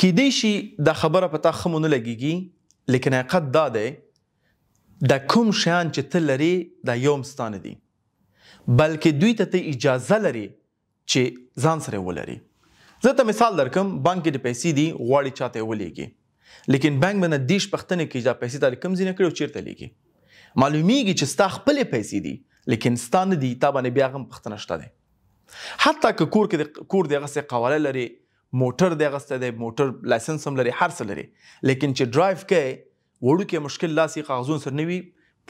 کیدای شي دا خبره په تا ښه مو نه لګېږي لیکن حقیقت دا دی دا کوم شیان چې ته لرې دا یو هم ستا نه دي بلکې دوی ته اجازه لري چې ځان سره ولري. زه ته مثال درکم بانک کې د پیسې دي غواړي چاته یې ولېږي لیکن بانک به نه دیش پوښتنه کوي دا پیسې تا کوم ځای نه کړي او چېرته لېږي معلومیږي چې ستا خپلې پیسې دي لیکن ستا نه دي تا باندې بیا هم پوښتنه شته دی. حتی که کور د هغسې قواله لري موټر د هغسته دی موټر لایسنس هم لري هر څه لري لیکن چې ډرایو کوي وړوکی مشکل لاسي کاغذونه سره نه وي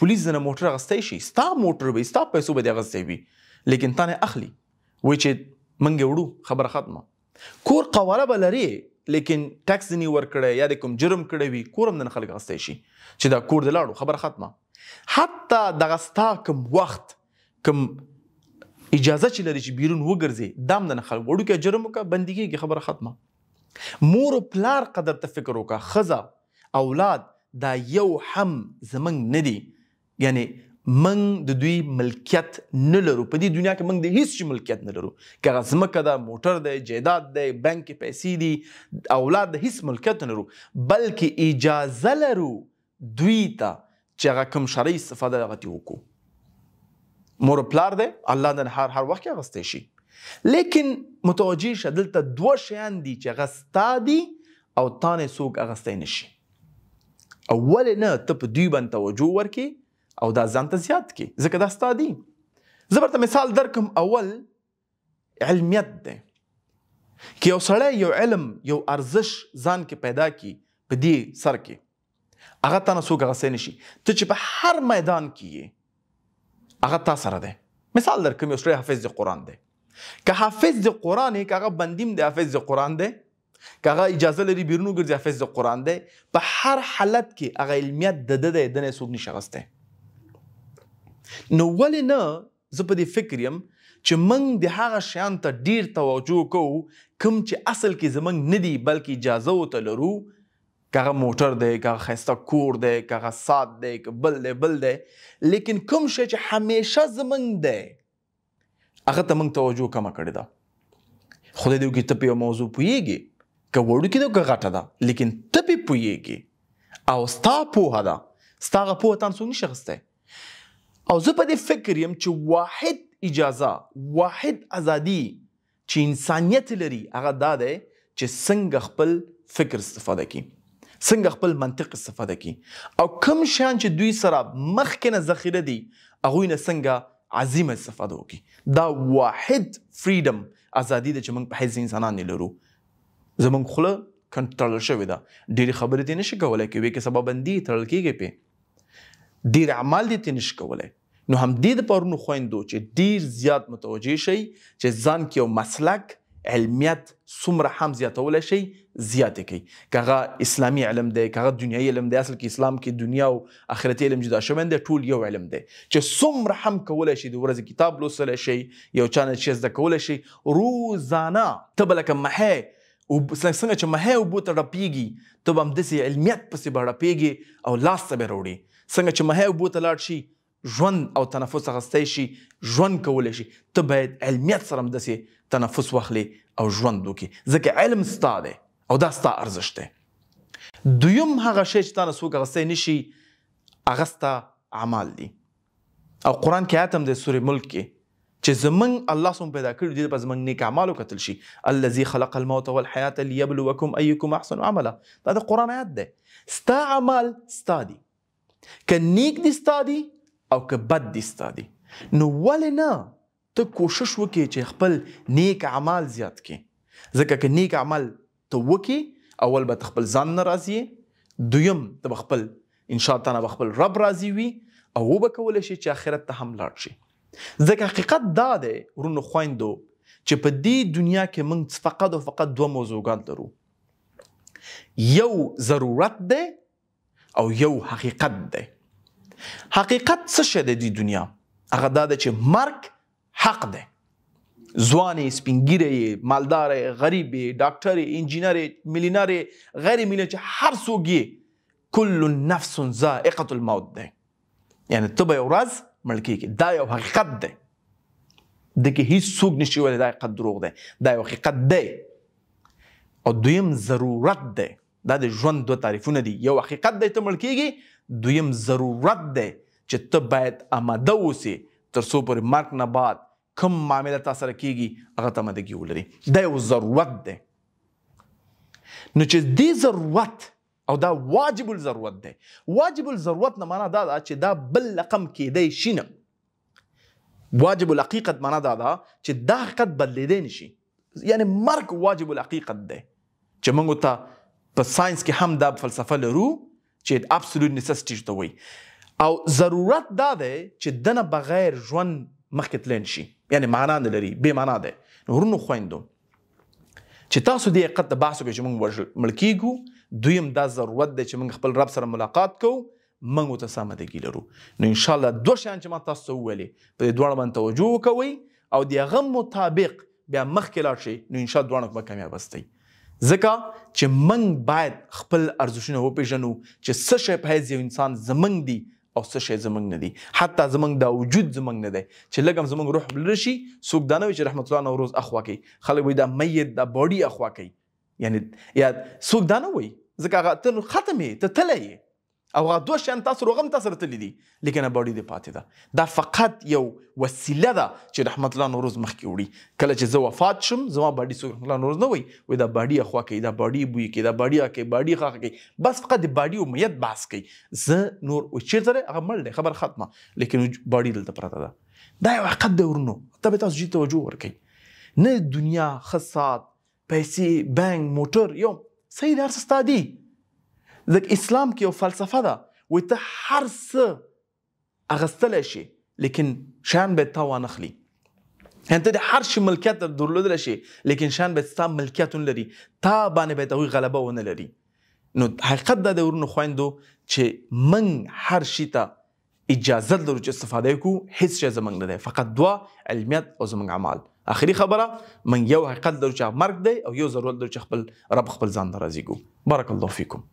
پولیس ځنه موټر اخیستی شي ستا موټر وي ستا پیسو به دې اخیستی وي لیکن تا نه اخلي وایي چې موږ یې وړو خبره ختمه. کور قواله به لري لیکن ټکس ځینې ورکړی یا د کوم جرم کړی وي کور هم نه خلک اخیستی شي چې دا کور دې لاړو خبره ختمه. حتی دغه ستا کوم وخت کوم اجازه چې لري چې بیرون وګرځي دا هم نه خلک وړوکی جرم وکړه بندي کېږي خبره ختمه. مور و پلار قدر ته فکر وکړه ښځه اولاد دا یو هم زمونږ نه دي یعنی موږ د دوی ملکیت نه لرو په دې دنیا کې موږ د هیڅ شي ملکیت نه لرو که هغه ځمکه ده موټر دی جایداد دی بانک کې پیسې دي اولاد د هیڅ ملکیت نه لرو بلکې اجازه لرو دوی ته چې هغه کوم شرعي استفاده هغه ترې وکړو. مور پلار دی الله د هر وخت کې اخیستی شي لیکن متوجه شه دلته دوه شیان دي چې هغه ستا دي او تا نه څوک اخیستی نه شي. اول نه ته په دوی باندې توجه ورکړې او دا ځان ته زیات کړي ځکه دا ستا دي. زه درته مثال درکم اول علمیت دی که یو سړی یو علم یو ارزش ځان کې پیدا کړي په دې سر کې هغه تا نه څوک اخیستی نه شي. ته چې په هر میدان کې یې هغه تا سره دی. مثال درکم یو سړی حافظ د قرآن دی که حافظ د قرآن یې که هغه بندیم دی حافظ د قرآن دی که هغه اجازه لري بیرون وګرځي حافظ د قرآن دی په هر حالت کې هغه علمیت د ده دی د نه څوک نشي اخیستی. نو ولې نه زه په دې فکر یم چې موږ د هغه شیان ته ډیر توجه کوو کوم چې اصل کې زموږ نه دي بلکې اجازه ورته لرو که هغه موټر دی که هغه ښایسته کور دی که هغه ساعت دی که بل دی لیکن کوم شی چې همیشه زموږ دی هغه ته موږ توجه کمه کړې ده. خدای دې وکړي ته په یو موضوع پوهېږي که وړوکې ده که غټه ده لیکن ته پې پوهېږي او ستا پوهه ده ستا هغه پوهه تا نه څوک نشي اخیستی. او زه په دې فکر یم چې واحد اجازه واحد ازادي چې انسانیت لري هغه دا دی چې څنګه خپل فکر استفاده کړي څنګه خپل منطق استفاده کړي او کوم شیان چې دوی سره مخکې نه ذخیره دي هغوی نه څنګه عظیمه استفاده وکړي. دا واحد فریډم ازادي ده چې موږ په حیث انسانان یې لرو. زموږ خوله کنټرول شوې ده ډېرې خبرې ترې نشي کولی که وې کې سبا بندي تړل کېږي پې ډېر اعمال دې ترې نشي کولی. نو همدې دپاره نو خویندو چې ډېر زیات متوجه شئ چې ځان کې یو مسلک علمیت څومره هم زیاتولی شئ زیاتې کوي که هغه اسلامي علم دی که هغه دنیایي علم دی اصل کې اسلام کې دنیا او آخرتي علم جدا شوی دی ټول یو علم دی چې څومره هم کولی شئ د ورځې کتاب لوستلی شئ یو چا نه شی زده کولی شئ روزانه ته به لکه مهی څنګه چې مهی اوبو ته ډپېږي ته به همداسې علمیت پسې به ډپېږي او لاس ته به یې راوړي څنګه چې مهی اوبو ته لاړ شي ژوند او تنفس اخیستی شي ژوند کولی شي ته باید علمیت سره همداسې تنفس واخلي او ژوند وکړي ځکه علم ستا دی او دا ستا ارزش دی. دویم هغه شی چې تا نه څوک اخیستی نه شي هغه ستا اعمال دي او قرآن کې آیت هم دی سورې ملک کې چې زموږ الله څومره پیدا کړي دي په زموږ نیک اعمال وکتل شي الذي خلق الموت والحیات لیبلوکم ایکم احسن عملا دا د قرآن آیت دی. ستا اعمال ستا دي که نیک دي ستا دي او که بد دي ستا دي. نو ولې نه ته کوشش وکړې چې خپل نیک اعمال زیات کړې ځکه که نیک عمل ته وکړې اول به ته خپل ځان نه راضي دویم ته به خپل انشاءالله تعالی به خپل رب راضي وي او وبه کولی شي چې آخرت ته هم لاړ شي. ځکه حقیقت دا دی ورونو خویندو چې په دې دنیا کې موږ فقط او فقط دوه موضوعات لرو یو ضرورت دی او یو حقیقت دی. حقیقت څه شی دی دې دنیا هغه دا ده چې مرګ حق دی ځوان یې سپین ږیری یې مالدار یې غریب یې ډاکټر یې انجینر یې ملیونر یې غیر ملیونر چې هر څوک یې کل نفس ذائقة الموت دی یعنی ته به یو ورځ مړ کېږي دا یو حقیقت دی د کې هیڅ څوک نشي ویلی دا حقیقت دروغ دی دا یو حقیقت دی او دویم ضرورت دی. دا د ژوند دوه تعریفونه دي. یو حقیقت دی ته مړ کېږي، دویم ضرورت دی چې ته باید آماده اوسې تر څو پورې مرګ نه بعد کوم معامله تا سره کېږي هغه ته آمادګي ولري. دا یو ضرورت دی. نو چې دې ضرورت او دا واجب الضرورت دی. واجب الضرورت نه معنا دا ده چې دا بل رقم کېدی شي نه. واجب الحقیقت معنا دا ده چې دا حقیقت بدلېدی نشي. یعنی مرګ واجب الحقیقت دی چې موږ ته په ساينس کې هم دا فلسفه لرو چې ابسولوت نیسیسټي ته وایي. او ضرورت دا دی چې دنه بغیر ژوند مخکې تللی نشي. یعنی معنا نه لري، بې معنا دی. نو ورونو خویندو چې تاسو دې حقیقت ته بحث وکړئ چې موږ مړ کېږو، دویم دا ضرورت دی چې موږ خپل رب سره ملاقات کوو، موږ ورته څه آمادګي لرو. نو انشاءالله دوه شیان چې ما تاسو ته وویلې په دې دواړه باندې توجه وکوئ او د هغه مطابق بیا مخکې لاړ شئ، نو انشاءالله دواړه به کامیابه سئ. ځکه چې موږ باید خپل ارزښتونه وپېژنو چې څه شی په حیث یو انسان زموږ دي او څه شی زموږ نه دي. حتی زموږ دا وجود زموږ نه دی چې لږ هم زموږ روح بلره شي، څوک دا نه وي چې رحمت الله نوروز اخوا کوي. خلک وایي دا میت دا باډي اخوا کوي. یعنی یا څوک دا نه وایي ځکه هغه ته ختم یې، ته تللی یې او هغه دوه شیان تاسو روغه هم تا سره تللي دي، لیکن باډي دې پاتې ده. دا فقط یو وسیله ده چې رحمت الله نوروز مخکې وړي. کله چې زه وفات شم زما باډي څوک رحمت الله نوروز نه وایي دا باډي اخوا کوي، دا باډي بوی کوي، دا باډي کوي، باډي خاخه کوي. بس فقط د باډي او میت بحث کوي. زه نور چېرته دی هغه مړ دی، خبره ختمه، لیکن باډي دلته پرته ده. دا یو حقیقت دی ورونو، ته به تاسو جدي توجه ورکوئ. نه دنیا ښه ساعت، پیسې، بانک، موټر، یو صحیح دی هر څه ستا دي. ځکه اسلام کې یو فلسفه ده وایي ته هر څه اخیستلی شي لیکن شیان باید تا وانخلي. یعنې ته د هر شي ملکیت درلودلی شي لیکن شیان باید ستا ملکیت ونلري، تا باندې باید هغوی غلبه ونه لري. نو حقیقت دا د ورونو خویندو چې موږ هر شي ته اجازت لرو چې استفاده وکړو، هیڅ شی زموږ نه دی، فقط دوه علمیت او زموږ اعمال. آخري خبره موږ یو حقیقت لرو چې مرګ دی او یو ضرورت لرو چې خپل رب خپل ځان ته راضي کړو. بارک الله فیکم.